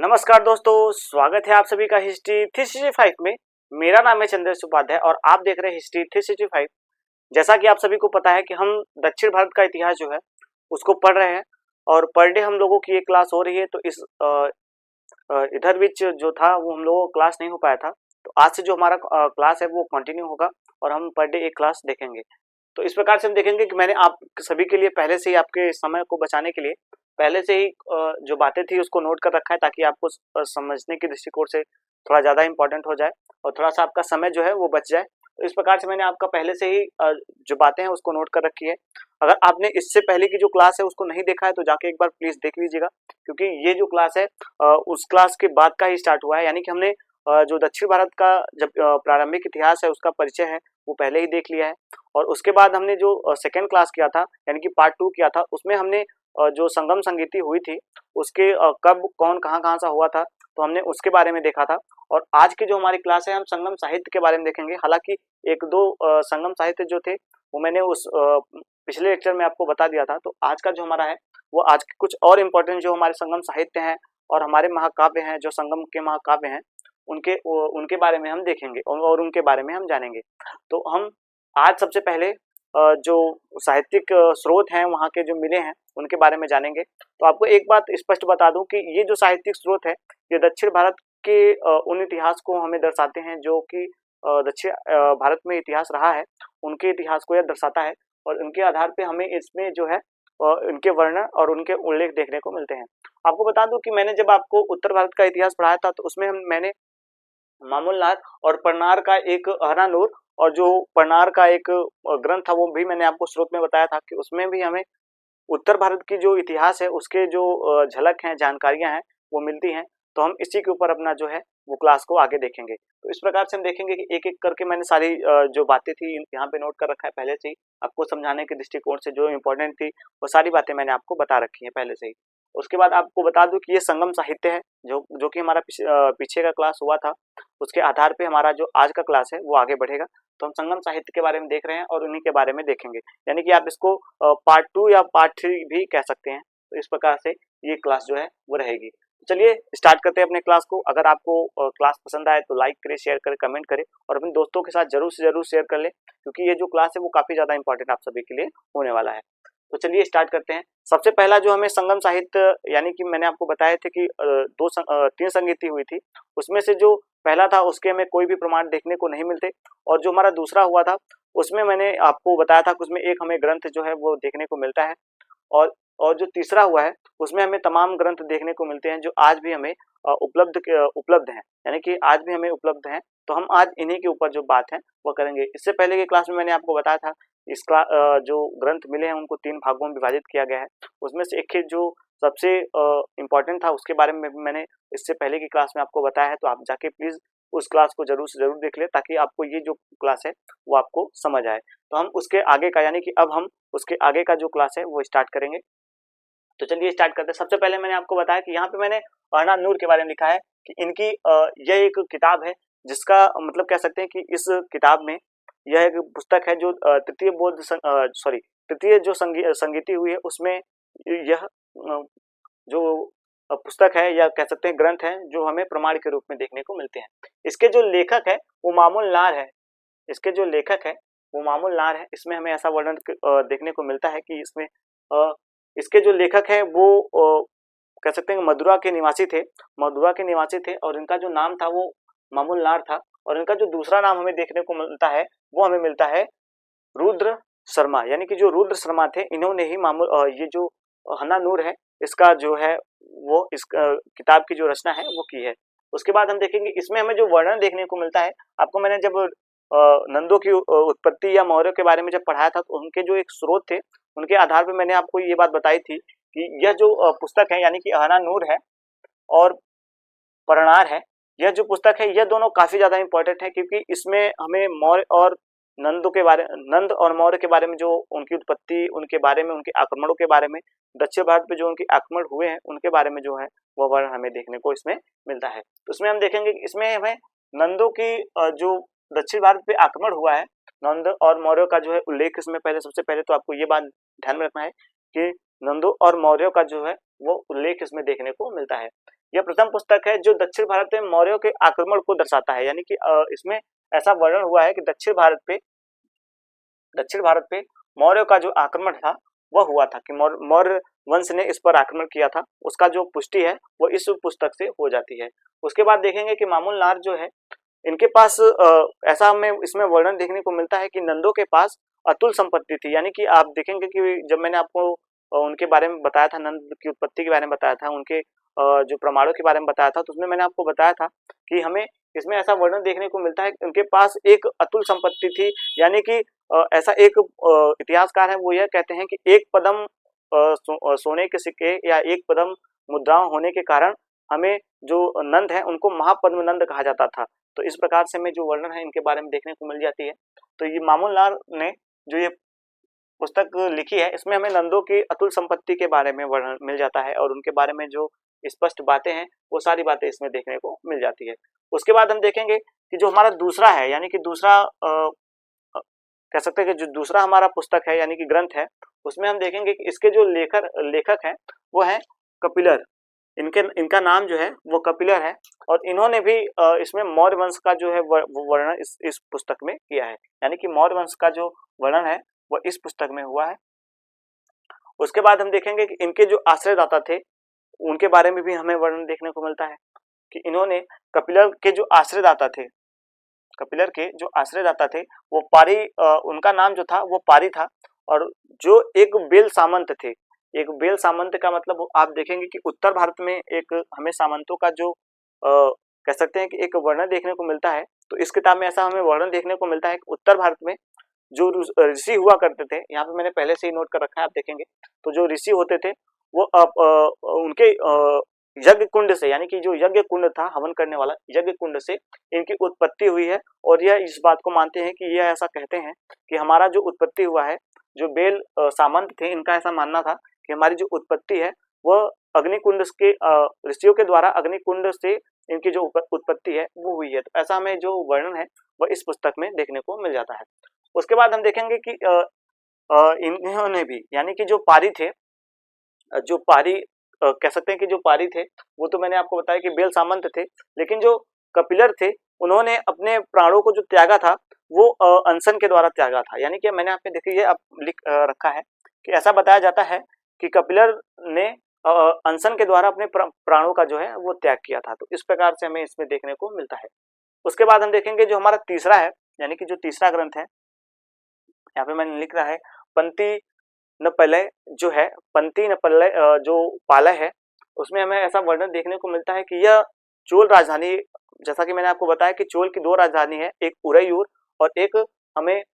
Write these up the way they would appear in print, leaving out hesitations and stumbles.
नमस्कार दोस्तों, स्वागत है आप सभी का हिस्ट्री 365 में। मेरा नाम है चंद्रेश उपाध्याय और आप देख रहे हैं हिस्ट्री 365। जैसा कि आप सभी को पता है कि हम दक्षिण भारत का इतिहास जो है उसको पढ़ रहे हैं और पर डे हम लोगों की एक क्लास हो रही है। तो इस इधर बीच जो था वो हम लोगों को क्लास नहीं हो पाया था, तो आज से जो हमारा क्लास है वो कंटिन्यू होगा और हम पर डे एक क्लास देखेंगे। तो इस प्रकार से हम देखेंगे कि मैंने आप सभी के लिए पहले से ही आपके समय को बचाने के लिए पहले से ही जो बातें थी उसको नोट कर रखा है, ताकि आपको समझने के दृष्टिकोण से थोड़ा ज़्यादा इंपॉर्टेंट हो जाए और थोड़ा सा आपका समय जो है वो बच जाए। तो इस प्रकार से मैंने आपका पहले से ही जो बातें हैं उसको नोट कर रखी है। अगर आपने इससे पहले की जो क्लास है उसको नहीं देखा है तो जाके एक बार प्लीज़ देख लीजिएगा, क्योंकि ये जो क्लास है उस क्लास के बाद का ही स्टार्ट हुआ है। यानी कि हमने जो दक्षिण भारत का जब प्रारंभिक इतिहास है उसका परिचय है वो पहले ही देख लिया है। और उसके बाद हमने जो सेकेंड क्लास किया था यानी कि पार्ट 2 किया था, उसमें हमने जो संगम संगीति हुई थी उसके कब कौन कहाँ सा हुआ था तो हमने उसके बारे में देखा था। और आज की जो हमारी क्लास है हम संगम साहित्य के बारे में देखेंगे। हालांकि एक दो संगम साहित्य जो थे वो मैंने उस पिछले लेक्चर में आपको बता दिया था। तो आज का जो हमारा है वो आज के कुछ और इम्पोर्टेंट जो हमारे संगम साहित्य हैं और हमारे महाकाव्य हैं, जो संगम के महाकाव्य हैं उनके बारे में हम देखेंगे और उनके बारे में हम जानेंगे। तो हम आज सबसे पहले जो साहित्यिक स्रोत हैं वहाँ के जो मिले हैं उनके बारे में जानेंगे। तो आपको एक बात स्पष्ट बता दूं कि ये जो साहित्यिक स्रोत है ये दक्षिण भारत के उन इतिहास को हमें दर्शाते हैं जो कि दक्षिण भारत में इतिहास रहा है, उनके इतिहास को यह दर्शाता है। और उनके आधार पे हमें इसमें जो है इनके वर्णन और उनके उल्लेख देखने को मिलते हैं। आपको बता दूं कि मैंने जब आपको उत्तर भारत का इतिहास पढ़ाया था तो उसमें मैंने मामूलनाथ और परनार का एक अहरानूर और जो परनार का एक ग्रंथ था वो भी मैंने आपको स्रोत में बताया था कि उसमें भी हमें उत्तर भारत की जो इतिहास है उसके जो झलक हैं, जानकारियां हैं वो मिलती हैं। तो हम इसी के ऊपर अपना जो है वो क्लास को आगे देखेंगे। तो इस प्रकार से हम देखेंगे कि एक एक करके मैंने सारी जो बातें थी यहाँ पे नोट कर रखा है पहले से ही, आपको समझाने के दृष्टिकोण से जो इम्पोर्टेंट थी वो सारी बातें मैंने आपको बता रखी है पहले से ही। उसके बाद आपको बता दूं कि ये संगम साहित्य है जो कि हमारा पीछे का क्लास हुआ था, उसके आधार पे हमारा जो आज का क्लास है वो आगे बढ़ेगा। तो हम संगम साहित्य के बारे में देख रहे हैं और उन्हीं के बारे में देखेंगे, यानी कि आप इसको पार्ट 2 या पार्ट 3 भी कह सकते हैं। तो इस प्रकार से ये क्लास जो है वो रहेगी। चलिए स्टार्ट करते हैं अपने क्लास को। अगर आपको क्लास पसंद आए तो लाइक करें, शेयर करें, कमेंट करें और अपने दोस्तों के साथ जरूर से जरूर शेयर कर लें, क्योंकि ये जो क्लास है वो काफी ज्यादा इंपॉर्टेंट आप सभी के लिए होने वाला है। तो चलिए स्टार्ट करते हैं। सबसे पहला जो हमें संगम साहित्य, यानी कि मैंने आपको बताए थे कि तीन संगीति हुई थी, उसमें से जो पहला था उसके हमें कोई भी प्रमाण देखने को नहीं मिलते। और जो हमारा दूसरा हुआ था उसमें मैंने आपको बताया था कि उसमें एक हमें ग्रंथ जो है वो देखने को मिलता है। और जो तीसरा हुआ है उसमें हमें तमाम ग्रंथ देखने को मिलते हैं जो आज भी हमें उपलब्ध हैं, यानी कि आज भी हमें उपलब्ध हैं। तो हम आज इन्हीं के ऊपर जो बात है वो करेंगे। इससे पहले की क्लास में मैंने आपको बताया था इसका जो ग्रंथ मिले हैं उनको 3 भागों में विभाजित किया गया है। उसमें से एक जो सबसे इम्पोर्टेंट था उसके बारे में भी मैंने इससे पहले की क्लास में आपको बताया है। तो आप जाके प्लीज उस क्लास को जरूर से जरूर देख ले, ताकि आपको ये जो क्लास है वो आपको समझ आए। तो हम उसके आगे का, यानी कि अब हम उसके आगे का जो क्लास है वो स्टार्ट करेंगे। तो चलिए स्टार्ट करते हैं। सबसे पहले मैंने आपको बताया कि यहाँ पे मैंने अहरानूर के बारे में लिखा है कि इनकी यह एक किताब है जिसका मतलब कह सकते हैं कि इस किताब में यह एक पुस्तक है जो तृतीय जो संगीति हुई है उसमें यह जो पुस्तक है या कह सकते हैं ग्रंथ है जो हमें प्रमाण के रूप में देखने को मिलते हैं। इसके जो लेखक है वो मामूल नार है। इसके जो लेखक है वो मामूल नार है। इसमें हमें ऐसा वर्णन देखने को मिलता है कि इसमें इसके जो लेखक है वो कह सकते हैं मदुरा के निवासी थे। मदुरा के निवासी थे और इनका जो नाम था वो मामूल नार था। और इनका जो दूसरा नाम हमें देखने को मिलता है वो हमें मिलता है रुद्र शर्मा, यानी कि जो रुद्र शर्मा थे इन्होंने ही ये जो हन्नानूर है इसका जो है वो इस किताब की जो रचना है वो की है। उसके बाद हम देखेंगे इसमें हमें जो वर्णन देखने को मिलता है। आपको मैंने जब नंदों की उत्पत्ति या मौर्य के बारे में जब पढ़ाया था तो उनके जो एक स्रोत थे उनके आधार पर मैंने आपको ये बात बताई थी कि यह जो पुस्तक है यानी कि अहरानूर है और परनार है, यह जो पुस्तक है यह दोनों काफी ज्यादा इंपॉर्टेंट है, क्योंकि इसमें हमें मौर्य और नंद और मौर्य के बारे में, जो उनकी उत्पत्ति, उनके बारे में, उनके आक्रमणों के बारे में, दक्षिण भारत पे जो उनके आक्रमण हुए हैं उनके बारे में जो है वह वर्णन हमें देखने को इसमें मिलता है। तो इसमें हम देखेंगे कि इसमें हमें नंदों की जो दक्षिण भारत पे आक्रमण हुआ है, नंद और मौर्य का जो है उल्लेख इसमें पहले, सबसे पहले तो आपको ये बात ध्यान में रखना है कि नंदों और मौर्यों का जो है वो उल्लेख इसमें देखने को मिलता है। यह प्रथम पुस्तक है जो दक्षिण भारत में मौर्यों के आक्रमण को दर्शाता है, यानी कि इसमें ऐसा वर्णन हुआ है कि दक्षिण भारत पे मौर्यों का जो आक्रमण था वह हुआ था, कि मौर्य वंश ने इस पर आक्रमण किया था, उसका जो पुष्टि है वो इस पुस्तक से हो जाती है। उसके बाद देखेंगे कि मामूल नार जो है, इनके पास ऐसा हमें इसमें वर्णन देखने को मिलता है कि नंदों के पास अतुल संपत्ति थी, यानी कि आप देखेंगे कि जब मैंने आपको उनके बारे में बताया था, नंद की उत्पत्ति के बारे में बताया था, उनके जो प्रमाणों के बारे में बताया था, तो उसमें मैंने आपको बताया था कि हमें इसमें ऐसा वर्णन देखने को मिलता है कि उनके पास एक अतुल संपत्ति थी, यानी कि ऐसा एक इतिहासकार है वो यह कहते हैं कि एक पदम सोने के सिक्के या एक पदम मुद्राओं होने के कारण हमें जो नंद है उनको महापद्म नंद कहा जाता था। तो इस प्रकार से हमें जो वर्णन है इनके बारे में देखने को मिल जाती है। तो ये मामूल नार ने जो ये पुस्तक लिखी है, इसमें हमें नंदों की अतुल संपत्ति के बारे में वर्णन मिल जाता है और उनके बारे में जो स्पष्ट बातें हैं वो सारी बातें इसमें देखने को मिल जाती है। उसके बाद हम देखेंगे कि जो हमारा दूसरा है, यानी कि दूसरा कह सकते हैं कि जो दूसरा हमारा पुस्तक है यानी कि ग्रंथ है, उसमें हम देखेंगे कि इसके जो लेखक हैं वो है कपिलर। इनका नाम जो है वो कपिलर है और इन्होंने भी इसमें मौर्य वंश का जो है वर्णन इस पुस्तक में किया है, यानी कि मौर्य वंश का जो वर्णन है वो इस पुस्तक में हुआ है। उसके बाद हम देखेंगे कि इनके जो आश्रयदाता थे उनके बारे में भी हमें वर्णन देखने को मिलता है कि इन्होंने कपिलर के जो आश्रयदाता थे वो पारी, उनका नाम जो था वो पारी था, और जो एक बेल सामंत थे। एक बेल सामंत का मतलब आप देखेंगे कि उत्तर भारत में एक हमें सामंतों का जो कह सकते हैं कि एक वर्णन देखने को मिलता है। तो इस किताब में ऐसा हमें वर्णन देखने को मिलता है कि उत्तर भारत में जो ऋषि हुआ करते थे, यहाँ पे मैंने पहले से ही नोट कर रखा है, आप देखेंगे तो जो ऋषि होते थे वो उनके यज्ञ कुंड से, यानी कि जो यज्ञ कुंड था हवन करने वाला यज्ञ कुंड से इनकी उत्पत्ति हुई है। और यह इस बात को मानते हैं कि यह ऐसा कहते हैं कि हमारा जो उत्पत्ति हुआ है, जो बेल सामंत थे इनका ऐसा मानना था कि हमारी जो उत्पत्ति है वह अग्निकुंड के ऋषियों के द्वारा अग्निकुंड से इनकी जो उत्पत्ति है वो हुई है। तो ऐसा हमें जो वर्णन है वह इस पुस्तक में देखने को मिल जाता है। उसके बाद हम देखेंगे कि इन्होंने भी, यानी कि जो पारी थे, जो पारी कह सकते हैं कि जो पारी थे वो तो मैंने आपको बताया कि बेल सामंत थे, लेकिन जो कपिलर थे उन्होंने अपने प्राणों को जो त्यागा था वो अनशन के द्वारा त्यागा था। यानी कि मैंने आपने देखिए अब लिख रखा है कि ऐसा बताया जाता है कि कपिलर ने अनशन के द्वारा अपने प्राणों का जो है वो त्याग किया था। तो इस प्रकार से हमें इसमें देखने को मिलता है। उसके बाद हम देखेंगे जो हमारा तीसरा है, यानी कि जो तीसरा ग्रंथ है, यहाँ पे मैंने लिख रहा है पंक्ति न पलय, जो है पंक्ति न पलय जो पालय है, उसमें हमें ऐसा वर्णन देखने को मिलता है कि यह चोल राजधानी, जैसा कि मैंने आपको बताया कि चोल की दो राजधानी है, एक उरैयूर और एक हमें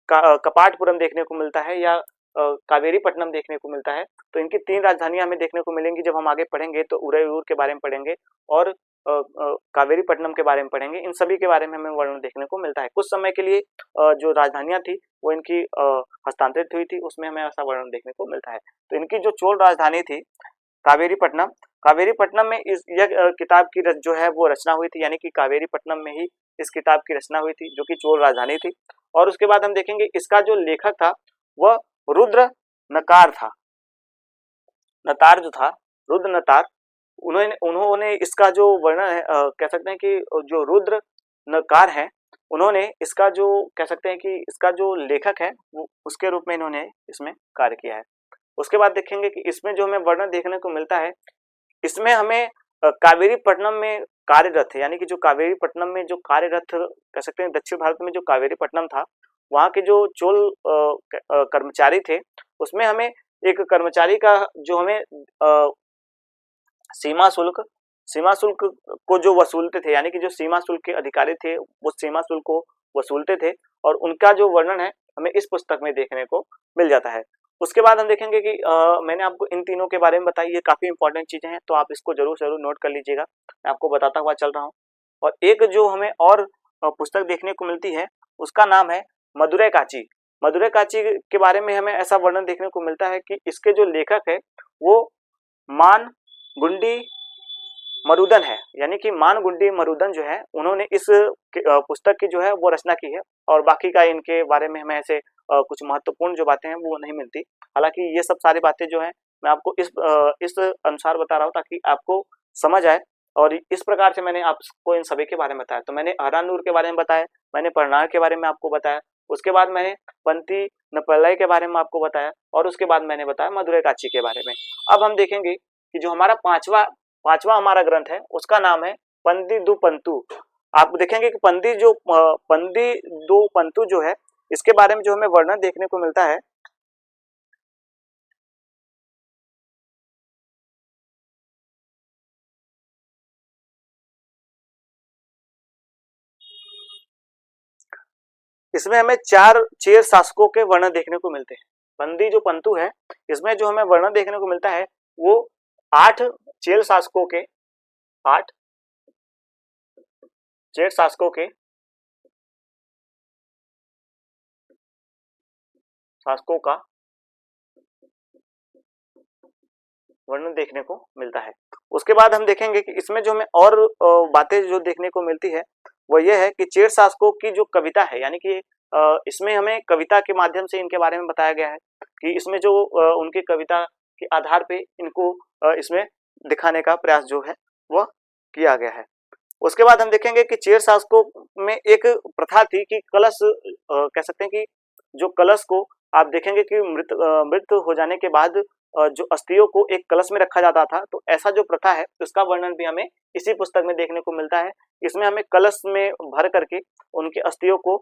कपाटपुरम देखने को मिलता है या कावेरीपट्टनम देखने को मिलता है। तो इनकी तीन राजधानियां हमें देखने को मिलेंगी जब हम आगे पढ़ेंगे, तो उरैयूर के बारे में पढ़ेंगे और कावेरीपट्टनम के बारे में पढ़ेंगे। इन सभी के बारे में हमें वर्णन देखने को मिलता है। कुछ समय के लिए जो राजधानियां थी वो इनकी हस्तांतरित हुई थी, उसमें हमें ऐसा वर्णन देखने को मिलता है। तो इनकी जो चोल राजधानी थी कावेरीपट्टनम में यह किताब की जो है वो रचना हुई थी, यानी कि कावेरीपट्टनम में ही इस किताब की रचना हुई थी जो कि चोल राजधानी थी। और उसके बाद हम देखेंगे इसका जो लेखक था वह रुद्र नकार था। नतार जो था, रुद्र नतार, उन्होंने इसका जो वर्णन है कह सकते हैं कि जो रुद्र नकार है उन्होंने इसका जो कह सकते हैं कि इसका जो लेखक है वो उसके रूप में इन्होंने इसमें कार्य किया है। उसके बाद देखेंगे कि इसमें जो हमें वर्णन देखने को मिलता है, इसमें हमें कावेरीपट्टनम में कार्यरत है, यानी कि जो कावेरीपट्टनम में जो कार्यरत कह सकते हैं, दक्षिण भारत में जो कावेरीपट्टनम था वहाँ के जो चोल कर्मचारी थे, उसमें हमें एक कर्मचारी का जो हमें सीमा शुल्क को जो वसूलते थे, यानी कि जो सीमा शुल्क के अधिकारी थे वो सीमा शुल्क को वसूलते थे, और उनका जो वर्णन है हमें इस पुस्तक में देखने को मिल जाता है। उसके बाद हम देखेंगे कि मैंने आपको इन तीनों के बारे में बताई, ये काफी इंपॉर्टेंट चीजें हैं, तो आप इसको जरूर नोट कर लीजिएगा, मैं आपको बताता हुआ चल रहा हूँ। और एक जो हमें और पुस्तक देखने को मिलती है उसका नाम है मदुरै काची। मदुरै काची के बारे में हमें ऐसा वर्णन देखने को मिलता है कि इसके जो लेखक है वो मानगुंडी मरुदन है, यानी कि मानगुंडी मरुदन जो है उन्होंने इस पुस्तक की जो है वो रचना की है, और बाकी का इनके बारे में हमें ऐसे कुछ महत्वपूर्ण जो बातें हैं वो नहीं मिलती। हालांकि ये सब सारी बातें जो हैं मैं आपको इस अनुसार बता रहा हूँ ताकि आपको समझ आए, और इस प्रकार से मैंने आपको इन सभी के बारे में बताया। तो मैंने अहरानूर के बारे में बताया, मैंने परनार के बारे में आपको बताया, उसके बाद मैंने पंती नपल्लाई के बारे में आपको बताया, और उसके बाद मैंने बताया मदुरै काची के बारे में। अब हम देखेंगे कि जो हमारा पांचवा हमारा ग्रंथ है उसका नाम है पंदी दु पंतु। आप देखेंगे कि पंदी दो पंतु जो है, इसके बारे में जो हमें वर्णन देखने को मिलता है, इसमें हमें चार चेर शासकों के वर्णन देखने को मिलते हैं। पंदी जो पंतु है, इसमें जो हमें वर्णन देखने को मिलता है वो 8 चेर शासकों के 8 चेर शासकों का वर्णन देखने को मिलता है। उसके बाद हम देखेंगे कि इसमें जो हमें और बातें जो देखने को मिलती है वो ये है कि चेर शासकों की जो कविता है, यानी कि इसमें हमें कविता के माध्यम से इनके बारे में बताया गया है कि इसमें जो उनकी कविता के आधार पे इनको इसमें दिखाने का प्रयास जो है वह किया गया है। उसके बाद हम देखेंगे कि चेर शासकों में एक प्रथा थी कि कलश कह सकते हैं कि जो कलश को आप देखेंगे कि मृत हो जाने के बाद जो अस्थियों को एक कलश में रखा जाता था, तो ऐसा जो प्रथा है उसका वर्णन भी हमें इसी पुस्तक में देखने को मिलता है। इसमें हमें कलश में भर करके उनके अस्थियों को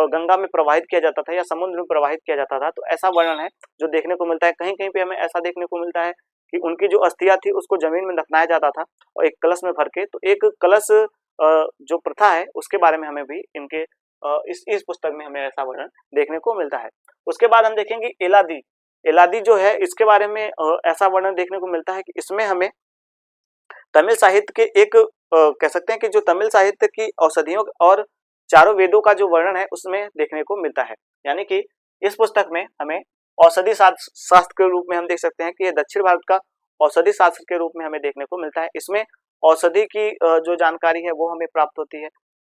गंगा में प्रवाहित किया जाता था या समुद्र में प्रवाहित किया जाता था, तो ऐसा वर्णन है जो देखने को मिलता है। कहीं कहीं पे हमें ऐसा देखने को मिलता है कि उनकी जो अस्थियां थी उसको जमीन में दफनाया जाता था और एक कलश में भर के, तो एक कलश जो प्रथा है उसके बारे में हमें भी इनके इस पुस्तक में हमें ऐसा वर्णन देखने को मिलता है। उसके बाद हम देखेंगे एलादी जो है, इसके बारे में ऐसा वर्णन देखने को मिलता है कि इसमें हमें तमिल साहित्य के एक कह सकते हैं कि जो तमिल साहित्य की औषधियों और चारों वेदों का जो वर्णन है उसमें देखने को मिलता है। यानी कि इस पुस्तक में हमें औषधि शास्त्र के रूप में हम देख सकते हैं कि ये दक्षिण भारत का औषधि शास्त्र के रूप में हमें देखने को मिलता है। इसमें औषधि की जो जानकारी है वो हमें प्राप्त होती है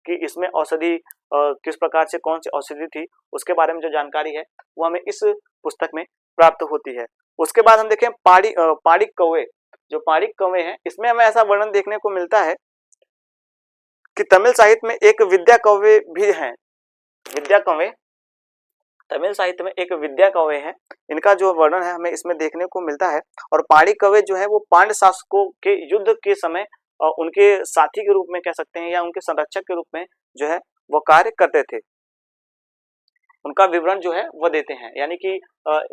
कि इसमें औषधि किस प्रकार से कौन सी औषधि थी, उसके बारे में जो जानकारी है वो हमें इस पुस्तक में प्राप्त होती है। उसके बाद हम देखें पाड़िक कौवे, जो पाड़िक कौवे हैं इसमें हमें ऐसा वर्णन देखने को मिलता है कि तमिल साहित्य में एक विद्या कौवे भी हैं। विद्या कौवे तमिल साहित्य में एक विद्या कौवे हैं, इनका जो वर्णन है हमें इसमें देखने को मिलता है। और पाड़िक कौवे जो है वो पांड्य शासकों के युद्ध के समय उनके साथी के रूप में कह सकते हैं या उनके संरक्षक के रूप में जो है वो कार्य करते थे, उनका विवरण जो है वह देते हैं। यानी कि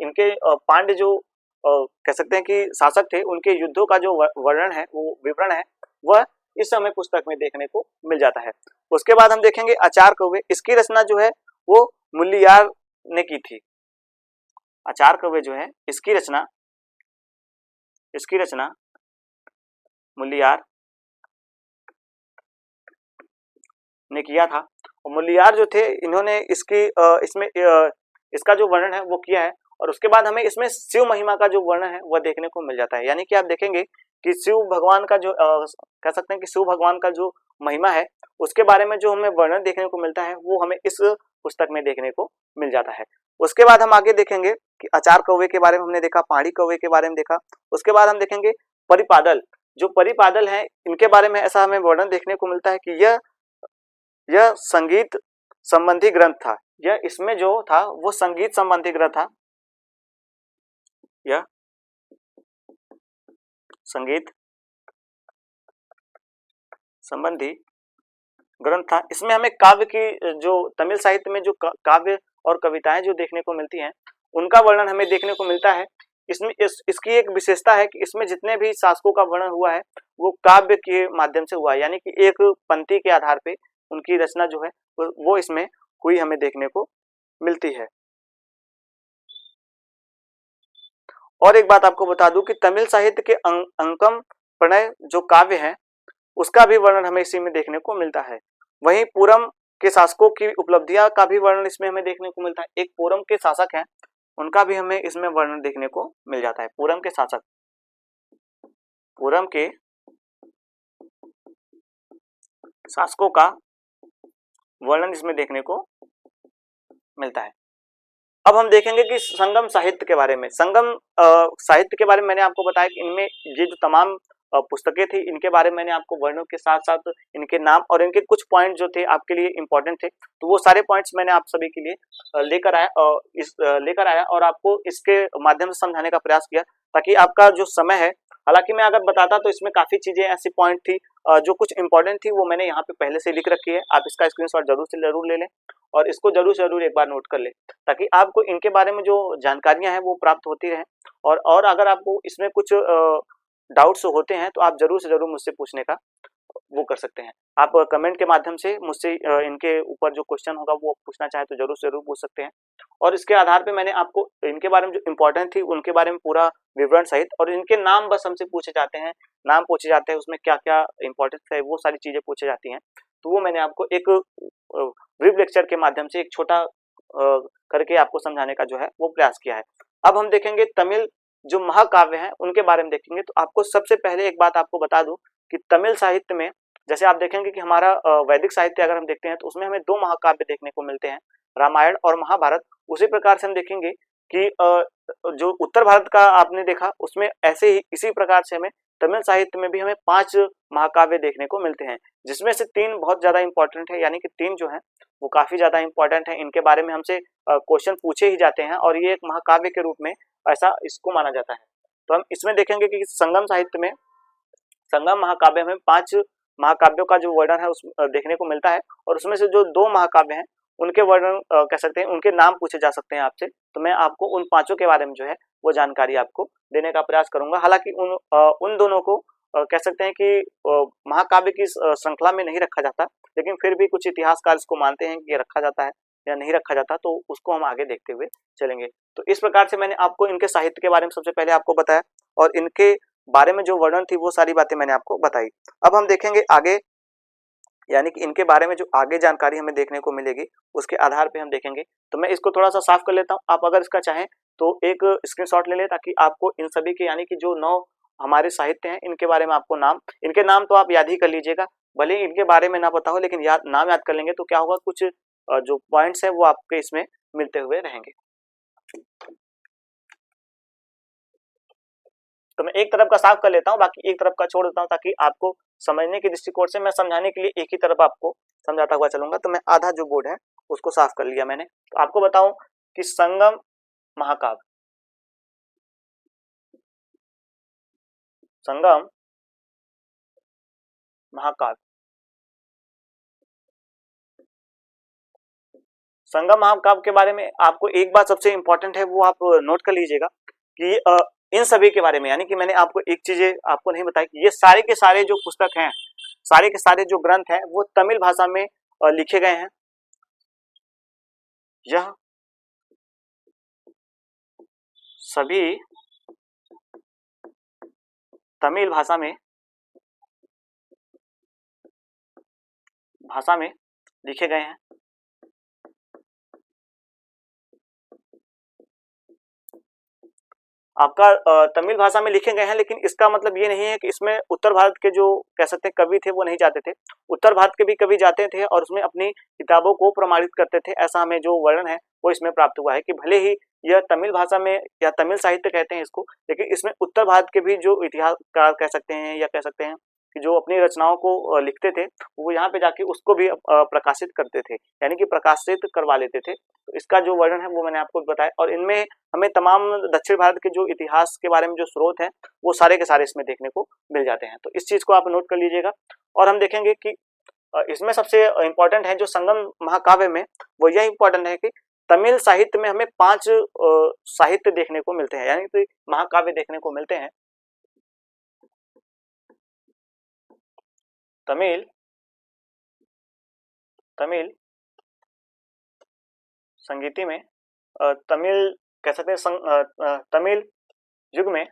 इनके पांड्य जो कह सकते हैं कि शासक थे, उनके युद्धों का जो वर्णन है, वो विवरण है, वह इस समय पुस्तक में देखने को मिल जाता है। उसके बाद हम देखेंगे आचार कौवे, इसकी रचना जो है वो मुल्लियार ने की थी। आचार कौवे जो है इसकी रचना मुल्लियार ने किया था। और मुल्लियार जो थे इन्होंने इसका जो वर्णन है वो किया है। और उसके बाद हमें इसमें शिव महिमा का जो वर्णन है वह देखने को मिल जाता है। यानी कि आप देखेंगे कि शिव भगवान का जो कह सकते हैं कि शिव भगवान का जो महिमा है उसके बारे में जो हमें वर्णन देखने को मिलता है वो हमें इस पुस्तक में देखने को मिल जाता है। उसके बाद हम आगे देखेंगे कि आचार कौवे के बारे में हमने देखा, पहाड़ी कौवे के बारे में देखा। उसके बाद हम देखेंगे परिपादल, जो परिपादल है इनके बारे में ऐसा हमें वर्णन देखने को मिलता है कि यह संगीत संबंधी ग्रंथ था। यह इसमें जो था वो संगीत संबंधी ग्रंथ था। यह संगीत संबंधी ग्रंथ था। इसमें हमें काव्य की जो तमिल साहित्य में जो काव्य और कविताएं जो देखने को मिलती हैं उनका वर्णन हमें देखने को मिलता है। इसमें इसकी एक विशेषता है कि इसमें जितने भी शासकों का वर्णन हुआ है वो काव्य के माध्यम से हुआ है। यानी कि एक पंक्ति के आधार पे उनकी रचना जो है वो इसमें हुई हमें देखने को मिलती है। और एक बात आपको बता दूं कि तमिल साहित्य के अंकम प्रणय जो काव्य है उसका भी वर्णन हमें इसी में देखने को मिलता है। वहीं पूरम के शासकों की उपलब्धियां का भी वर्णन इसमें हमें देखने को मिलता है। एक पूरम के शासक हैं उनका भी हमें इसमें वर्णन देखने को मिल जाता है। पूरम के शासकों का वर्णन इसमें देखने को मिलता है। अब हम देखेंगे कि संगम साहित्य के बारे में। संगम साहित्य के बारे में मैंने आपको बताया कि इनमें ये जो तमाम पुस्तकें थी, इनके बारे में मैंने आपको वर्णों के साथ साथ इनके नाम और इनके कुछ पॉइंट जो थे आपके लिए इंपॉर्टेंट थे, तो वो सारे पॉइंट्स मैंने आप सभी के लिए लेकर आया और आपको इसके माध्यम से समझाने का प्रयास किया, ताकि आपका जो समय है, हालांकि मैं अगर बताता तो इसमें काफी चीजें ऐसी पॉइंट थी जो कुछ इंपॉर्टेंट थी, वो मैंने यहाँ पे पहले से लिख रखी है। आप इसका स्क्रीनशॉट जरूर से जरूर ले लें और इसको जरूर से जरूर एक बार नोट कर लें, ताकि आपको इनके बारे में जो जानकारियां हैं वो प्राप्त होती रहें। और अगर आपको इसमें कुछ डाउट्स होते हैं तो आप जरूर से जरूर मुझसे पूछने का वो कर सकते हैं। आप कमेंट के माध्यम से मुझसे इनके ऊपर जो क्वेश्चन होगा वो पूछना चाहे तो जरूर से जरूर पूछ सकते हैं। और इसके आधार पे मैंने आपको इनके बारे में जो इम्पोर्टेंट थी उनके बारे में पूरा विवरण सहित, और इनके नाम बस हमसे पूछे जाते हैं, नाम पूछे जाते हैं, उसमें क्या क्या इंपॉर्टेंस है वो सारी चीजें पूछे जाती हैं, तो वो मैंने आपको एक ब्रीफ लेक्चर के माध्यम से एक छोटा करके आपको समझाने का जो है वो प्रयास किया है। अब हम देखेंगे तमिल जो महाकाव्य हैं उनके बारे में देखेंगे। तो आपको सबसे पहले एक बात आपको बता दूं कि तमिल साहित्य में जैसे आप देखेंगे कि हमारा वैदिक साहित्य अगर हम देखते हैं तो उसमें हमें दो महाकाव्य देखने को मिलते हैं, रामायण और महाभारत। उसी प्रकार से हम देखेंगे कि जो उत्तर भारत का आपने देखा उसमें ऐसे ही इसी प्रकार से हमें तमिल साहित्य में भी हमें 5 महाकाव्य देखने को मिलते हैं, जिसमें से 3 बहुत ज्यादा इंपॉर्टेंट है, यानी कि 3 जो है वो काफी ज्यादा इंपॉर्टेंट है। इनके बारे में हमसे क्वेश्चन पूछे ही जाते हैं और ये एक महाकाव्य के रूप में ऐसा इसको माना जाता है। तो हम इसमें देखेंगे कि संगम साहित्य में, संगम महाकाव्य में 5 महाकाव्यों का जो वर्णन है उस देखने को मिलता है, और उसमें से जो 2 महाकाव्य हैं उनके वर्णन कह सकते हैं, उनके नाम पूछे जा सकते हैं आपसे, तो मैं आपको उन 5 के बारे में जो है वो जानकारी आपको देने का प्रयास करूंगा। हालांकि उन दोनों को कह सकते हैं कि महाकाव्य की श्रृंखला में नहीं रखा जाता, लेकिन फिर भी कुछ इतिहासकार इसको मानते हैं कि रखा जाता है या नहीं रखा जाता, तो उसको हम आगे देखते हुए चलेंगे। तो इस प्रकार से मैंने आपको इनके साहित्य के बारे में सबसे पहले आपको बताया और इनके बारे में जो वर्णन थी वो सारी बातें मैंने आपको बताई। अब हम देखेंगे आगे, यानी कि इनके बारे में जो आगे जानकारी हमें देखने को मिलेगी उसके आधार पे हम देखेंगे। तो मैं इसको थोड़ा सा साफ कर लेता हूँ, आप अगर इसका चाहें तो एक स्क्रीनशॉट ले लें, ताकि आपको इन सभी के यानी कि जो 9 हमारे साहित्य हैं इनके बारे में आपको इनके नाम तो आप याद ही कर लीजिएगा, भले ही इनके बारे में ना पता हो, लेकिन नाम याद कर लेंगे तो क्या होगा, कुछ जो पॉइंट्स है वो आपके इसमें मिलते हुए रहेंगे। तो मैं एक तरफ का साफ कर लेता हूँ, बाकी एक तरफ का छोड़ देता हूँ, ताकि आपको समझने के दृष्टिकोण से मैं समझाने के लिए एक ही तरफ आपको समझाता हुआ चलूंगा। तो मैं आधा जो बोर्ड है उसको साफ कर लिया मैंने। तो आपको बताऊं कि संगम महाकाव्य, संगम महाकाव्य, संगम महाकाव्य के बारे में आपको एक बात सबसे इंपॉर्टेंट है वो आप नोट कर लीजिएगा कि इन सभी के बारे में, यानी कि मैंने आपको एक चीजें आपको नहीं बताई कि ये सारे के सारे जो पुस्तक हैं, सारे के सारे जो ग्रंथ हैं वो तमिल भाषा में लिखे गए हैं। यह सभी तमिल भाषा में लिखे गए हैं। आपका तमिल भाषा में लिखे गए हैं, लेकिन इसका मतलब ये नहीं है कि इसमें उत्तर भारत के जो कह सकते हैं कवि थे वो नहीं जाते थे। उत्तर भारत के भी कवि जाते थे और उसमें अपनी किताबों को प्रमाणित करते थे। ऐसा हमें जो वर्णन है वो इसमें प्राप्त हुआ है कि भले ही यह तमिल भाषा में या तमिल साहित्य कहते हैं इसको, लेकिन इसमें उत्तर भारत के भी जो इतिहासकार कह सकते हैं या कह सकते हैं कि जो अपनी रचनाओं को लिखते थे वो यहाँ पे जाके उसको भी प्रकाशित करते थे, यानी कि प्रकाशित करवा लेते थे। तो इसका जो वर्णन है वो मैंने आपको बताया, और इनमें हमें तमाम दक्षिण भारत के जो इतिहास के बारे में जो स्रोत हैं वो सारे के सारे इसमें देखने को मिल जाते हैं। तो इस चीज को आप नोट कर लीजिएगा। और हम देखेंगे कि इसमें सबसे इंपॉर्टेंट है जो संगम महाकाव्य में, वो यह इंपॉर्टेंट है कि तमिल साहित्य में हमें 5 साहित्य देखने को मिलते हैं, यानी कि महाकाव्य देखने को मिलते हैं। तमिल संगीति में तमिल कह सकते हैं तमिल युग में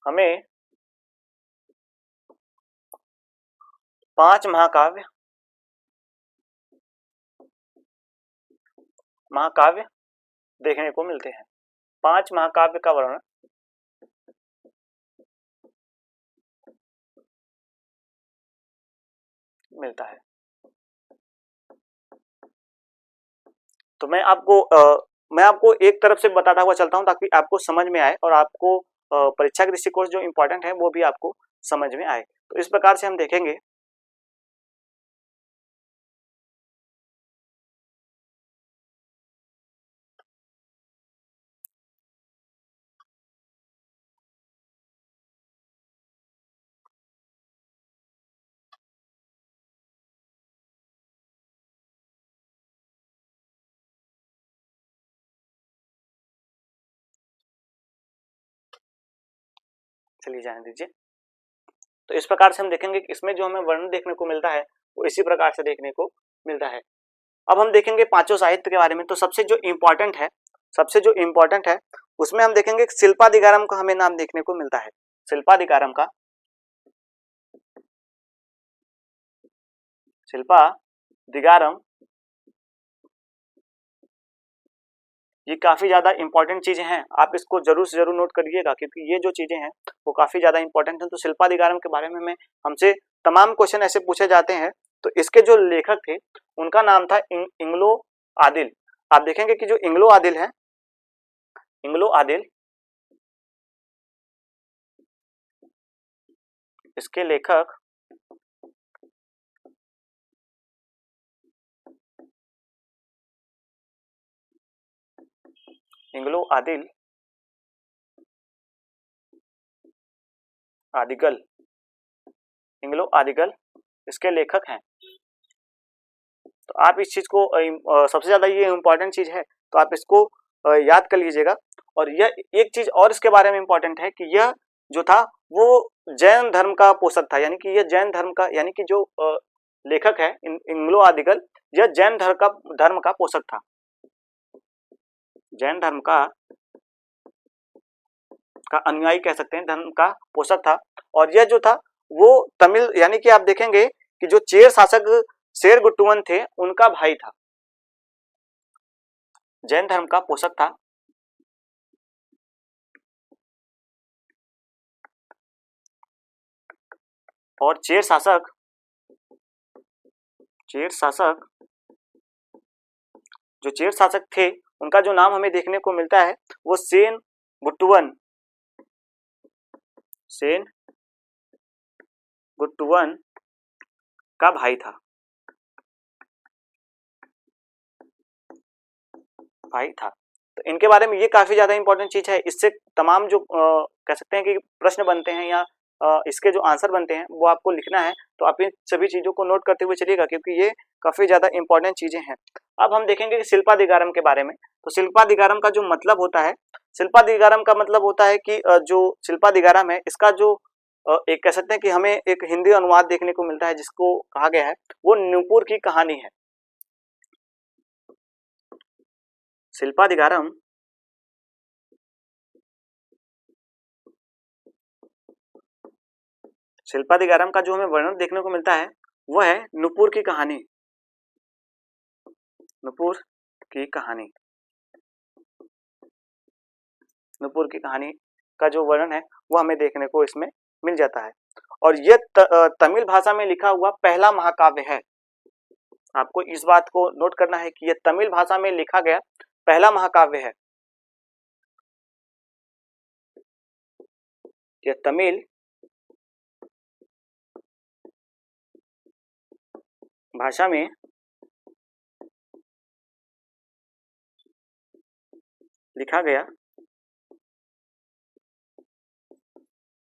हमें 5 महाकाव्य देखने को मिलते हैं। 5 महाकाव्य का वर्णन मिलता है। तो मैं आपको एक तरफ से बताता हुआ चलता हूँ ताकि आपको समझ में आए और आपको परीक्षा के दृष्टिकोण से जो इम्पोर्टेंट है वो भी आपको समझ में आए। तो इस प्रकार से हम देखेंगे। चलिए जाने दीजिए। तो इस प्रकार से हम देखेंगे कि इसमें जो हमें वर्णन देखने को मिलता है वो इसी प्रकार से देखने को मिलता है। अब हम देखेंगे पांचों साहित्य के बारे में। तो सबसे जो इम्पोर्टेंट है उसमें हम देखेंगे शिल्पादिगारम का हमें नाम देखने को मिलता है। शिल्पादिगारम ये काफी ज्यादा इंपॉर्टेंट चीजें हैं, आप इसको जरूर से जरूर नोट करिएगा क्योंकि ये जो चीजें हैं वो काफी ज्यादा इंपॉर्टेंट हैं। तो शिल्पादिगारम के बारे में हमसे तमाम क्वेश्चन ऐसे पूछे जाते हैं। तो इसके जो लेखक थे उनका नाम था इंग्लो आदिल। आप देखेंगे कि जो इंग्लो आदिल है, इसके लेखक इंग्लो आदिगल इसके लेखक हैं। तो आप इस चीज को सबसे ज्यादा ये इम्पोर्टेंट चीज है तो आप इसको याद कर लीजिएगा। और यह एक चीज और इसके बारे में इम्पोर्टेंट है कि यह जो था वो जैन धर्म का पोषक था, यानी कि यह जैन धर्म का, यानी कि जो लेखक है इंग्लो आदिगल, यह जैन धर्म का पोषक था, जैन धर्म का अनुयायी कह सकते हैं, धर्म का पोषक था। और यह जो था वो तमिल, यानी कि आप देखेंगे कि जो चेर शासक शेरगुट्टुवन थे उनका भाई था, जैन धर्म का पोषक था। और चेर शासक थे उनका जो नाम हमें देखने को मिलता है वो सेन गुट्टुवन का भाई था। तो इनके बारे में ये काफी ज्यादा इंपॉर्टेंट चीज है। इससे तमाम जो कह सकते हैं कि प्रश्न बनते हैं या इसके जो आंसर बनते हैं वो आपको लिखना है। तो आप इन सभी चीजों को नोट करते हुए चलिएगा क्योंकि ये काफी ज्यादा इंपॉर्टेंट चीजें हैं। अब हम देखेंगे कि शिल्पादिगारम के बारे में। तो शिल्पादिगारम का जो मतलब होता है, शिल्पादिगारम का मतलब होता है कि जो शिल्पादिगारम है इसका जो एक कह सकते हैं कि हमें एक हिंदी अनुवाद देखने को मिलता है जिसको कहा गया है वो नूपुर की कहानी है। शिल्पादिगारम का जो हमें वर्णन देखने को मिलता है वह है नूपुर की कहानी। नूपुर की कहानी का जो वर्णन है वो हमें देखने को इसमें मिल जाता है। और यह तमिल भाषा में लिखा हुआ पहला महाकाव्य है। आपको इस बात को नोट करना है कि यह तमिल भाषा में लिखा गया पहला महाकाव्य है। यह तमिल भाषा में लिखा गया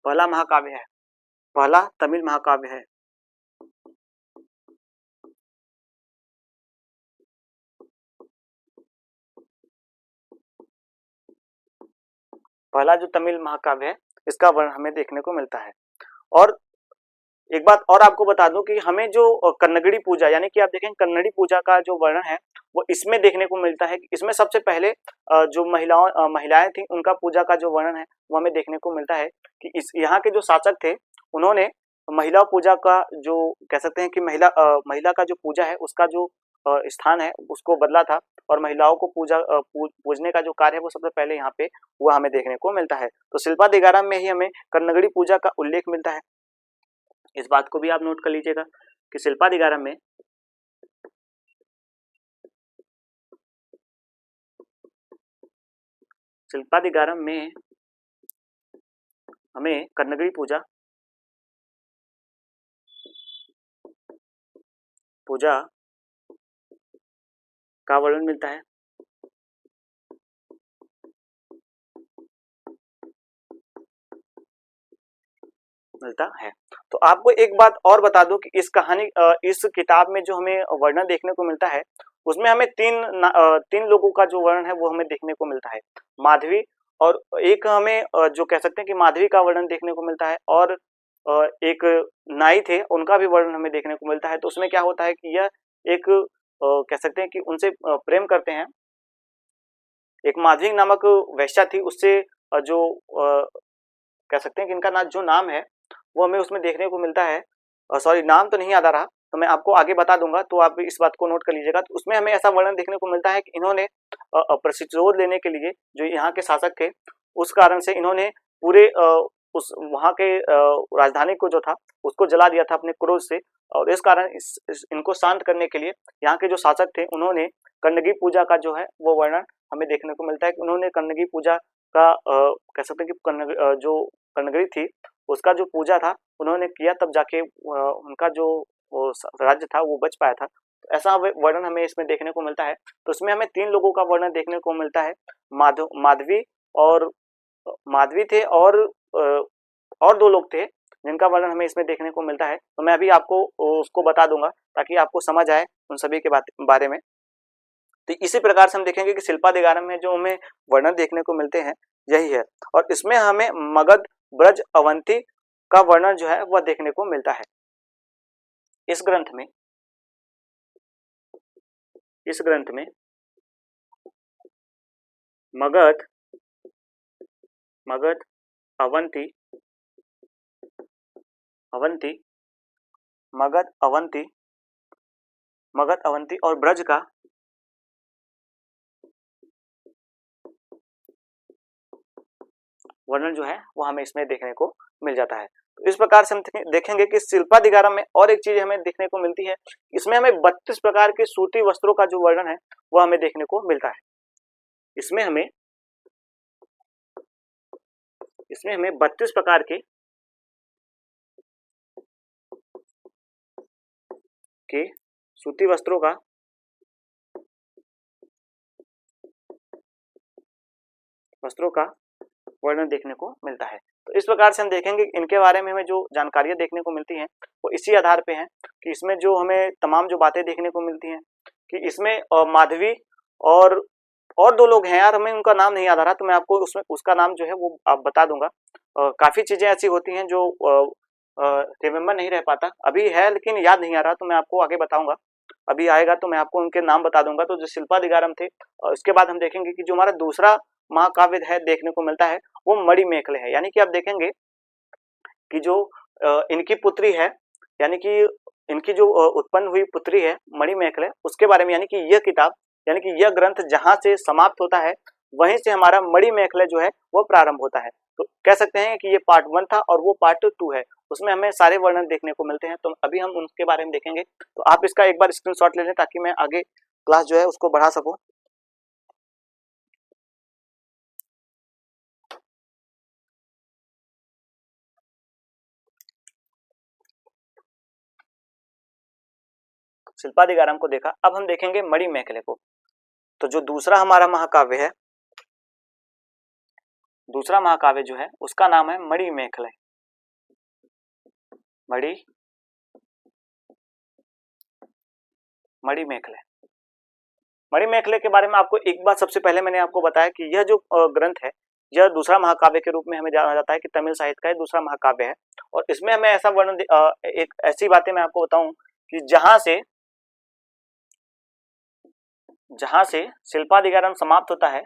पहला महाकाव्य है, पहला तमिल महाकाव्य है। पहला जो तमिल महाकाव्य है इसका वर्णन हमें देखने को मिलता है। और एक बात और आपको बता दूं कि हमें जो कन्नगड़ी पूजा, यानी कि आप देखें कन्नड़ी पूजा का जो वर्णन है वो इसमें देखने को मिलता है। इसमें सबसे पहले जो महिलाएं थी उनका पूजा का जो वर्णन है वो हमें देखने को मिलता है कि इस यहाँ के जो शासक थे उन्होंने महिला पूजा का जो कह सकते हैं कि महिला का जो पूजा है उसका जो स्थान है उसको बदला था और महिलाओं को पूजने का जो कार्य है वो सबसे पहले यहाँ पे हुआ हमें देखने को मिलता है। तो शिल्पादिगारम में ही हमें कन्नगड़ी पूजा का उल्लेख मिलता है। इस बात को भी आप नोट कर लीजिएगा कि शिल्पादिगारम में शिल्पादिगारम में हमें कर्णगिरि पूजा का वर्णन मिलता है। तो आपको एक बात और बता दूं कि इस किताब में जो हमें वर्णन देखने को मिलता है उसमें हमें तीन लोगों का जो वर्णन है वो हमें देखने को मिलता है। माधवी और एक हमें जो कह सकते हैं कि माधवी का वर्णन देखने को मिलता है और एक नाई थे उनका भी वर्णन हमें देखने को मिलता है। तो उसमें क्या होता है कि यह एक कह सकते हैं कि उनसे प्रेम करते हैं। एक माधवी नामक वेश्या थी, उससे जो कह सकते हैं कि इनका जो नाम है वो हमें उसमें देखने को मिलता है। सॉरी, नाम तो नहीं याद आ रहा, तो मैं आपको आगे बता दूंगा, तो आप इस बात को नोट कर लीजिएगा। तो उसमें हमें ऐसा वर्णन देखने को मिलता है कि इन्होंने प्रतिशोध लेने के लिए, जो यहाँ के शासक थे उस कारण से इन्होंने पूरे उस वहाँ के राजधानी को जो था उसको जला दिया था अपने क्रोध से। और इस कारण इनको शांत करने के लिए यहाँ के जो शासक थे उन्होंने कर्णगिरि पूजा का जो है वो वर्णन हमें देखने को मिलता है कि उन्होंने कर्णगिरि पूजा का कह सकते हैं कि जो कर्णगिरि थी उसका जो पूजा था उन्होंने किया, तब जाके उनका जो राज्य था वो बच पाया था। तो ऐसा वर्णन हमें इसमें देखने को मिलता है। तो इसमें हमें तीन लोगों का वर्णन देखने को मिलता है। माधवी थे और दो लोग थे जिनका वर्णन हमें इसमें देखने को मिलता है। तो मैं अभी आपको उसको बता दूंगा ताकि आपको समझ आए उन सभी के बारे में। तो इसी प्रकार से हम देखेंगे कि शिल्पादिगारम में जो हमें वर्णन देखने को मिलते हैं यही है। और इसमें हमें मगध, ब्रज, अवंती का वर्णन जो है वह देखने को मिलता है। इस ग्रंथ में मगध, अवंती, मगध, अवंती और ब्रज का वर्णन जो है वो हमें इसमें देखने को मिल जाता है। तो इस प्रकार से हम देखेंगे कि शिल्पादिगारम में और एक चीज हमें देखने को मिलती है, इसमें हमें 32 प्रकार के सूती वस्त्रों का जो वर्णन है वो हमें देखने को मिलता है। इसमें हमें 32 प्रकार के सूती वस्त्रों का वर्णन देखने को मिलता है। तो इस प्रकार से हम देखेंगे इनके बारे में हमें जो जानकारियां देखने को मिलती हैं वो इसी आधार पे हैं कि इसमें जो हमें तमाम जो बातें देखने को मिलती हैं कि इसमें माधवी और दो लोग हैं यार, हमें उनका नाम नहीं याद आ रहा, तो मैं आपको उसमें उसका नाम जो है वो आप बता दूंगा। काफी चीजें ऐसी होती हैं जो रिमेम्बर नहीं रह पाता, अभी है लेकिन याद नहीं आ रहा, तो मैं आपको आगे बताऊंगा, अभी आएगा तो मैं आपको उनके नाम बता दूंगा। तो जो शिल्पादिगारम थे, इसके बाद हम देखेंगे कि जो हमारा दूसरा महाकाव्य है देखने को मिलता है वो मणिमेखले है। यानी कि आप देखेंगे कि जो इनकी पुत्री है, यानी कि इनकी जो उत्पन्न हुई पुत्री है मणिमेखले, उसके बारे में, यानी कि यह किताब, यानी कि यह ग्रंथ जहां से समाप्त होता है वहीं से हमारा मणिमेखले जो है वो प्रारंभ होता है। तो कह सकते हैं कि ये पार्ट 1 था और वो पार्ट 2 है, उसमें हमें सारे वर्णन देखने को मिलते हैं। तो अभी हम उनके बारे में देखेंगे। तो आप इसका एक बार स्क्रीनशॉट ले लें ताकि मैं आगे क्लास जो है उसको बढ़ा सकूं। शिल्पादिगारम को देखा, अब हम देखेंगे मणिमेखले को। तो जो दूसरा हमारा महाकाव्य है, दूसरा महाकाव्य जो है उसका नाम है मणिमेखले। मणिमेखले के बारे में आपको एक बात सबसे पहले मैंने आपको बताया कि यह जो ग्रंथ है यह दूसरा महाकाव्य के रूप में हमें जाना जाता है कि तमिल साहित्य का दूसरा महाकाव्य है। और इसमें हमें ऐसा वर्णन, एक ऐसी बातें मैं आपको बताऊं कि जहां से शिल्पादिगारम समाप्त होता है,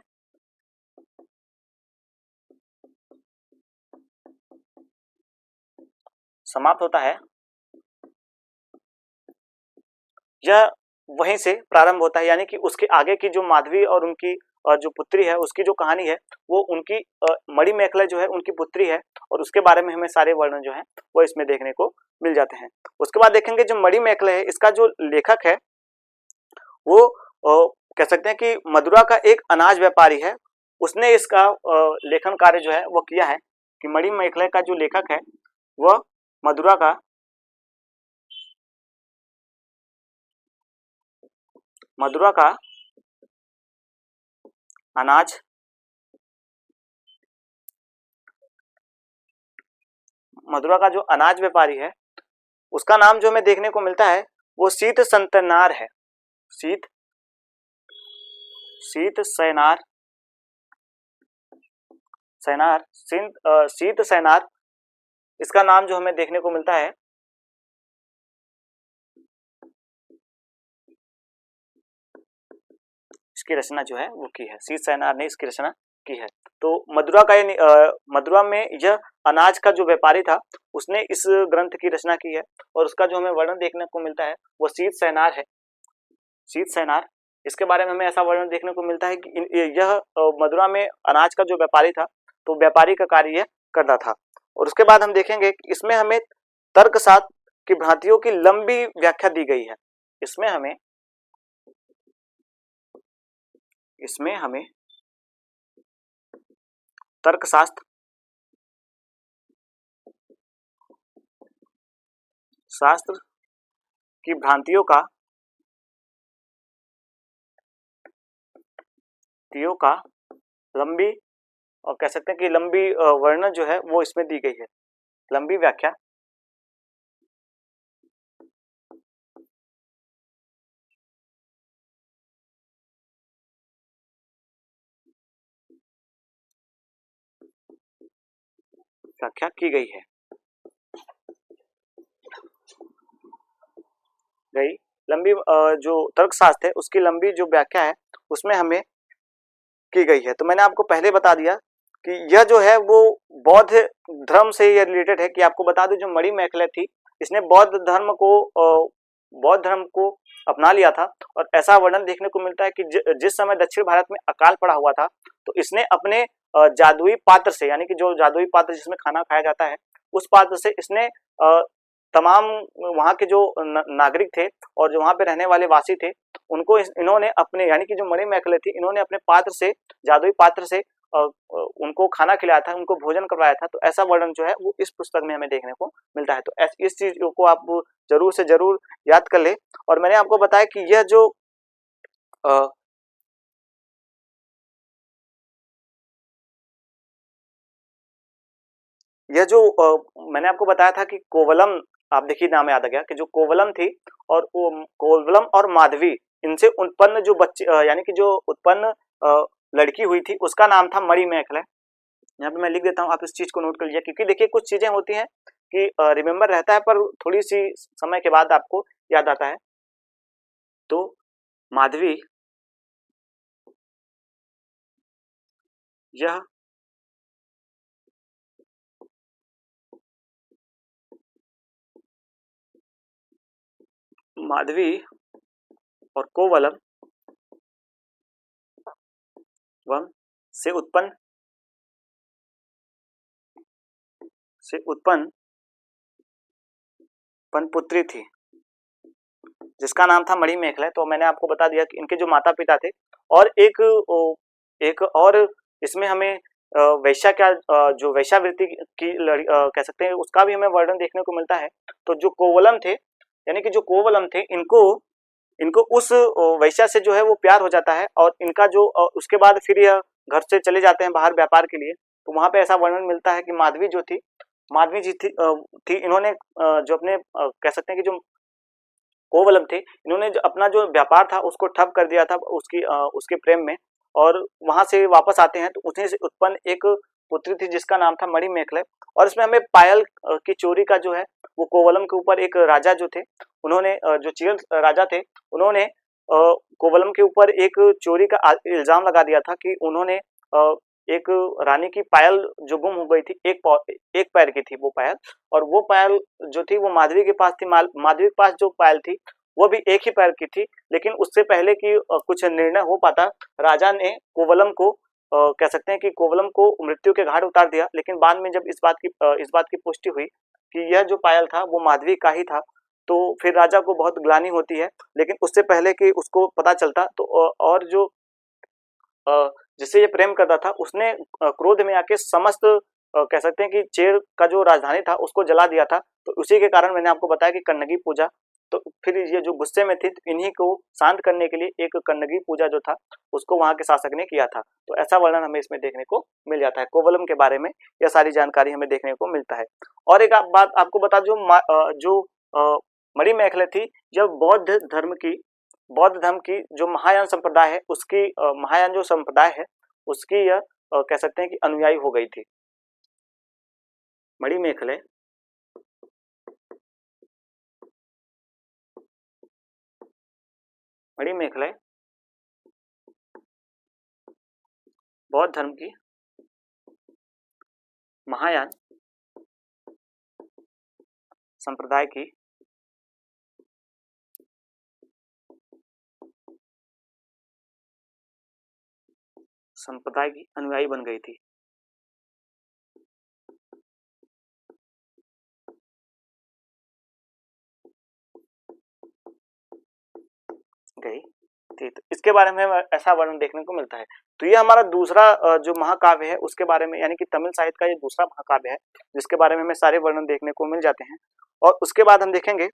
यह वहीं से प्रारंभ होता है। यानी कि उसके आगे की जो माधवी और उनकी जो पुत्री है उसकी जो कहानी है वो उनकी मणिमेखले जो है उनकी पुत्री है, और उसके बारे में हमें सारे वर्णन जो है वो इसमें देखने को मिल जाते हैं। उसके बाद देखेंगे जो मणिमेखले है इसका जो लेखक है वो कह सकते हैं कि मदुरा का एक अनाज व्यापारी है, उसने इसका लेखन कार्य जो है वो किया है कि मणिमेखला का जो लेखक है वह मदुरा का अनाज मदुरा का जो अनाज व्यापारी है उसका नाम जो हमें देखने को मिलता है वो शीत संतनार है। शीत सैनार शीत सैनार इसका नाम जो हमें देखने को मिलता है इसकी रचना जो है वो की है, शीत सैनार ने इसकी रचना की है। तो मदुरा का मदुरा में यह अनाज का जो व्यापारी था उसने इस ग्रंथ की रचना की है और उसका जो हमें वर्णन देखने को मिलता है वो शीत सैनार है। शीत सैनार इसके बारे में हमें ऐसा वर्णन देखने को मिलता है कि यह मदुरा में अनाज का जो व्यापारी था तो व्यापारी का कार्य करता था। और उसके बाद हम देखेंगे कि इसमें हमें तर्कशास्त्र की भ्रांतियों की लंबी व्याख्या दी गई है। इसमें हमें तर्कशास्त्र की भ्रांतियों का लंबी और कह सकते हैं कि लंबी वर्णन जो है वो इसमें दी गई है, लंबी व्याख्या की गई है। लंबी जो तर्कशास्त्र है उसकी लंबी जो व्याख्या है उसमें हमें की गई है। तो मैंने आपको पहले बता दिया कि यह जो है वो बौद्ध धर्म से ये रिलेटेड है कि आपको बता दूं जो मणिमेखला थी इसने बौद्ध धर्म को अपना लिया था और ऐसा वर्णन देखने को मिलता है कि जिस समय दक्षिण भारत में अकाल पड़ा हुआ था तो इसने अपने जादुई पात्र से यानी कि जो जादुई पात्र जिसमें खाना खाया जाता है उस पात्र से इसने तमाम वहाँ के जो नागरिक थे और जो वहाँ पे रहने वाले वासी थे उनको इन्होंने अपने यानी कि जो मणिमेखला थी इन्होंने अपने पात्र से जादुई पात्र से उनको खाना खिलाया था, उनको भोजन करवाया था। तो ऐसा वर्णन जो है वो इस पुस्तक में हमें देखने को मिलता है। तो इस चीज को आप जरूर से जरूर याद कर ले। और मैंने आपको बताया कि यह जो मैंने आपको बताया था कि कोवलम, आप देखिए नाम याद आ गया कि जो कोवलम थी और कोवलम और माधवी इनसे उत्पन्न जो बच्चे यानी कि जो उत्पन्न लड़की हुई थी उसका नाम था मणिमेखला। यहाँ पे मैं लिख देता हूँ, आप इस चीज को नोट कर लीजिए क्योंकि देखिए कुछ चीजें होती हैं कि रिमेम्बर रहता है पर थोड़ी सी समय के बाद आपको याद आता है। तो माधवी यह माधवी और कोवलम से उत्पन्न पुत्री थी जिसका नाम था मणिमेखला। तो मैंने आपको बता दिया कि इनके जो माता पिता थे और एक और इसमें हमें वैश्या क्या जो वैश्यावृत्ति की कह सकते हैं उसका भी हमें वर्णन देखने को मिलता है। तो जो कोवलम थे यानी कि जो कोवलम थे इनको उस वैश्या से जो है वो प्यार हो जाता है और इनका जो उसके बाद फिर यह घर से चले जाते हैं बाहर व्यापार के लिए। तो वहां पे ऐसा वर्णन मिलता है कि माधवी जी थी इन्होंने जो अपने कह सकते हैं कि जो कोवलम थे इन्होंने जो अपना जो व्यापार था उसको ठप कर दिया था उसके प्रेम में और वहां से वापस आते हैं तो उन्हीं से उत्पन्न एक पुत्री थी जिसका नाम था मणिमेखला। और इसमें हमें पायल की चोरी का जो है वो कोवलम के ऊपर एक राजा जो थे उन्होंने जो चील राजा थे उन्होंने कोवलम के ऊपर एक चोरी का इल्जाम लगा दिया था कि उन्होंने एक रानी की पायल जो गुम हो गई थी एक पैर की थी वो पायल और वो पायल जो थी वो माधवी के पास थी। माधवी के पास जो पायल थी वो भी एक ही पैर की थी। लेकिन उससे पहले कि कुछ निर्णय हो पाता राजा ने कोवलम को कह सकते हैं कि कोवलम को मृत्यु के घाट उतार दिया। लेकिन बाद में जब इस बात की पुष्टि हुई कि यह जो पायल था वो माधवी का ही था तो फिर राजा को बहुत ग्लानि होती है। लेकिन उससे पहले कि उसको पता चलता तो और जो जिससे ये प्रेम करता था, उसने क्रोध में आके समस्त कह सकते हैं कि चेर का जो राजधानी था उसको जला दिया था। तो उसी के कारण मैंने आपको बताया कि कन्नगी पूजा, तो फिर ये जो गुस्से में थी, तो इन्हीं को शांत करने के लिए एक कन्नगी पूजा जो था उसको वहां के शासक ने किया था। तो ऐसा वर्णन हमें इसमें देखने को मिल जाता है। कोवलम के बारे में यह सारी जानकारी हमें देखने को मिलता है। और एक बात आपको बता दूं, जो मणिमेखला थी, जब बौद्ध धर्म की जो महायान संप्रदाय है उसकी महायान जो संप्रदाय है उसकी यह कह सकते हैं कि अनुयायी हो गई थी। मणिमेखला बौद्ध धर्म की महायान संप्रदाय की अनुयायी बन गई थी। तो इसके बारे में ऐसा वर्णन देखने को मिलता है। तो ये हमारा दूसरा जो महाकाव्य है उसके बारे में, यानी कि तमिल साहित्य का ये दूसरा महाकाव्य है जिसके बारे में हमें सारे वर्णन देखने को मिल जाते हैं। और उसके बाद हम देखेंगे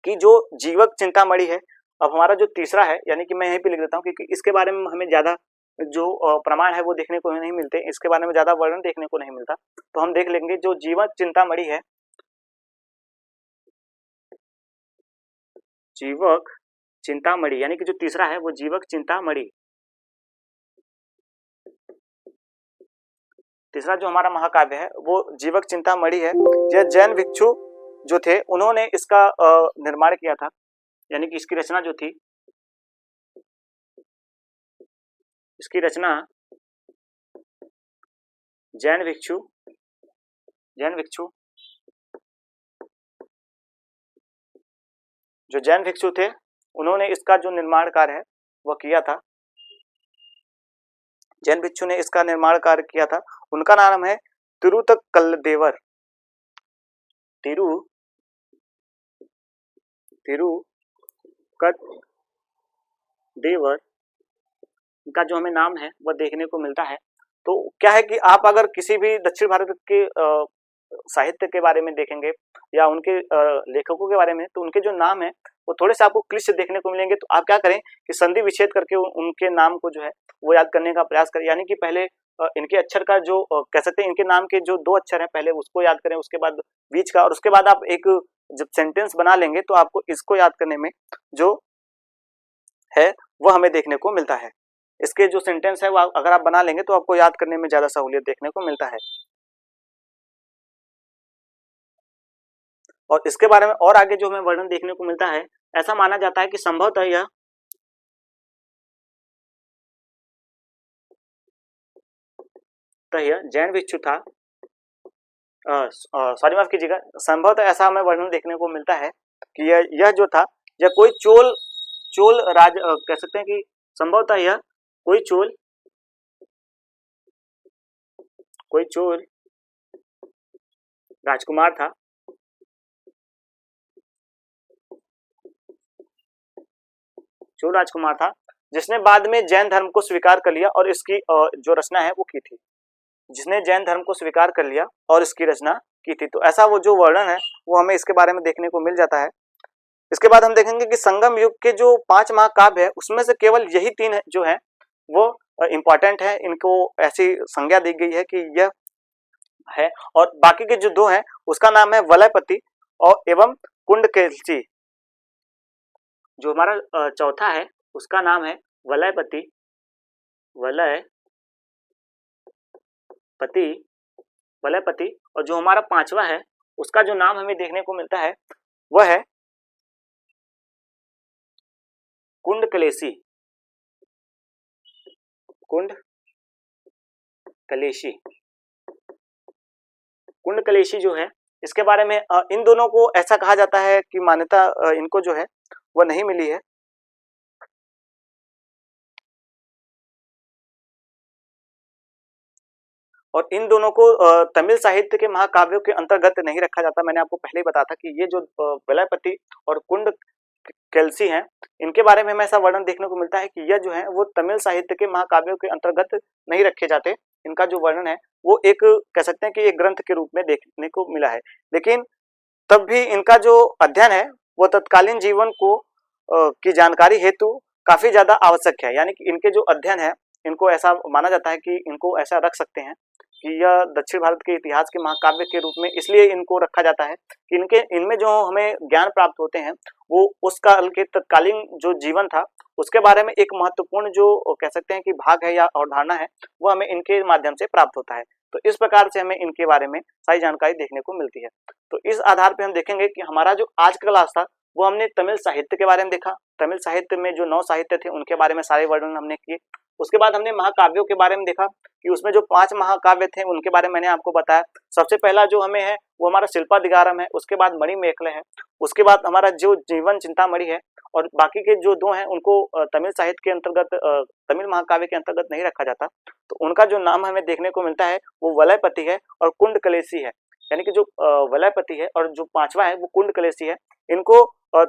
कि जो जीवक चिंतामणि है, अब हमारा जो तीसरा है, यानी कि मैं यहीं पे लिख देता हूँ क्योंकि इसके बारे में हमें ज्यादा जो प्रमाण है वो देखने को नहीं मिलते, इसके बारे में ज्यादा वर्णन देखने को नहीं मिलता। तो हम देख लेंगे जो जीवक चिंतामणि है, जीवक चिंतामणि यानी कि जो तीसरा है वो जीवक चिंतामणि, तीसरा जो हमारा महाकाव्य है वो जीवक चिंतामणि है। यह जैन भिक्षु जो थे उन्होंने इसका निर्माण किया था, यानी कि इसकी रचना जो थी, इसकी रचना जैन भिक्षु जो जैन भिक्षु थे उन्होंने इसका जो निर्माण कार्य है वह किया था। जैन भिक्षु ने इसका निर्माण कार्य किया था। उनका नाम है तिरुतक्कलदेवर, तिरुकदेवर इनका जो हमें नाम है वह देखने को मिलता है। तो क्या है कि आप अगर किसी भी दक्षिण भारत के साहित्य के बारे में देखेंगे या उनके लेखकों के बारे में, तो उनके जो नाम है वो थोड़े से आपको क्लिष्ट देखने को मिलेंगे। तो आप क्या करें कि संधि विच्छेद करके उनके नाम को जो है वो याद करने का प्रयास करें, यानी कि पहले इनके अक्षर का जो कह सकते हैं, इनके नाम के जो 2 अक्षर हैं पहले उसको याद करें, उसके बाद बीच का, और उसके बाद आप एक जब सेंटेंस बना लेंगे तो आपको इसको याद करने में जो है वो हमें देखने को मिलता है। इसके जो सेंटेंस है वो अगर आप बना लेंगे तो आपको याद करने में ज्यादा सहूलियत देखने को मिलता है। और इसके बारे में और आगे जो हमें वर्णन देखने को मिलता है, ऐसा माना जाता है कि संभवतः यह जैन भिक्षु था, सॉरी माफ कीजिएगा, संभवतः ऐसा हमें वर्णन देखने को मिलता है कि यह जो था, यह कोई चोल राज कह सकते हैं कि संभवतः यह कोई चोल राजकुमार था, जिसने बाद में जैन धर्म को स्वीकार कर लिया और इसकी जो रचना है वो की थी, जिसने जैन धर्म को स्वीकार कर लिया और इसकी रचना की थी। तो ऐसा वो जो वर्णन है वो हमें इसके बारे में देखने को मिल जाता है। इसके बाद हम देखेंगे कि संगम युग के जो 5 महाकाव्य है उसमें से केवल यही 3 जो है वो इंपॉर्टेंट है, इनको ऐसी संज्ञा दी गई है कि यह है, और बाकी के जो 2 हैं उसका नाम है वलयपति और एवं कुंडकेलची। जो हमारा चौथा है उसका नाम है वलयपति और जो हमारा 5वां है उसका जो नाम हमें देखने को मिलता है वह है कुंडकलेशी। कुंडकलेशी जो है, इसके बारे में इन दोनों को ऐसा कहा जाता है कि मान्यता इनको जो है वह नहीं मिली है, और इन दोनों को तमिल साहित्य के महाकाव्यों के अंतर्गत नहीं रखा जाता। मैंने आपको पहले ही बताया था कि ये जो वलयपति और केल्सी हैं, इनके बारे में हमें ऐसा वर्णन देखने को मिलता है कि यह जो है वो तमिल साहित्य के महाकाव्यों के अंतर्गत नहीं रखे जाते। इनका जो वर्णन है वो एक कह सकते हैं कि एक ग्रंथ के रूप में देखने को मिला है। लेकिन तब भी इनका जो अध्ययन है वो तत्कालीन जीवन को की जानकारी हेतु काफी ज्यादा आवश्यक है। यानी कि इनके जो अध्ययन है इनको ऐसा माना जाता है कि इनको ऐसा रख सकते हैं कि यह दक्षिण भारत के इतिहास के महाकाव्य के रूप में इसलिए इनको रखा जाता है कि इनमें जो हमें ज्ञान प्राप्त होते हैं वो उस काल के तत्कालीन जो जीवन था उसके बारे में एक महत्वपूर्ण जो कह सकते हैं कि भाग है या अवधारणा है वो हमें इनके माध्यम से प्राप्त होता है। तो इस प्रकार से हमें इनके बारे में सारी जानकारी देखने को मिलती है। तो इस आधार पर हम देखेंगे कि हमारा जो आज का क्लास था वो हमने तमिल साहित्य के बारे में देखा। तमिल साहित्य में जो 9 साहित्य थे उनके बारे में सारे वर्णन हमने किए। उसके बाद हमने महाकाव्यों के बारे में देखा कि उसमें जो 5 महाकाव्य थे उनके बारे में मैंने आपको बताया। सबसे पहला जो हमें है वो हमारा शिल्पादिगारम है, उसके बाद मणिमेखले है, उसके बाद हमारा जो जीवन चिंतामणि है और बाकी के जो 2 हैं उनको तमिल साहित्य के अंतर्गत तमिल महाकाव्य के अंतर्गत नहीं रखा जाता। तो उनका जो नाम हमें देखने को मिलता है वो वलयपति है और कुंडकलेशी है। यानी कि जो वलयपति है और जो 5वां है वो कुंडकलेशी है। इनको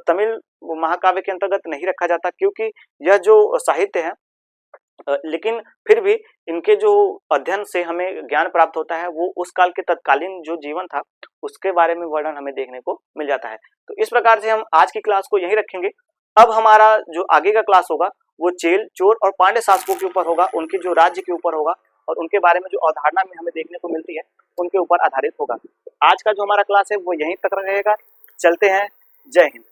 तमिल महाकाव्य के अंतर्गत नहीं रखा जाता क्योंकि यह जो साहित्य है लेकिन फिर भी इनके जो अध्ययन से हमें ज्ञान प्राप्त होता है वो उस काल के तत्कालीन जो जीवन था उसके बारे में वर्णन हमें देखने को मिल जाता है। तो इस प्रकार से हम आज की क्लास को यहीं रखेंगे। अब हमारा जो आगे का क्लास होगा वो चेल, चोर और पांड्य शासकों के ऊपर होगा, उनके जो राज्य के ऊपर होगा और उनके बारे में जो अवधारणा में हमें देखने को मिलती है उनके ऊपर आधारित होगा। आज का जो हमारा क्लास है वो यहीं तक रहेगा। चलते हैं। जय हिंद।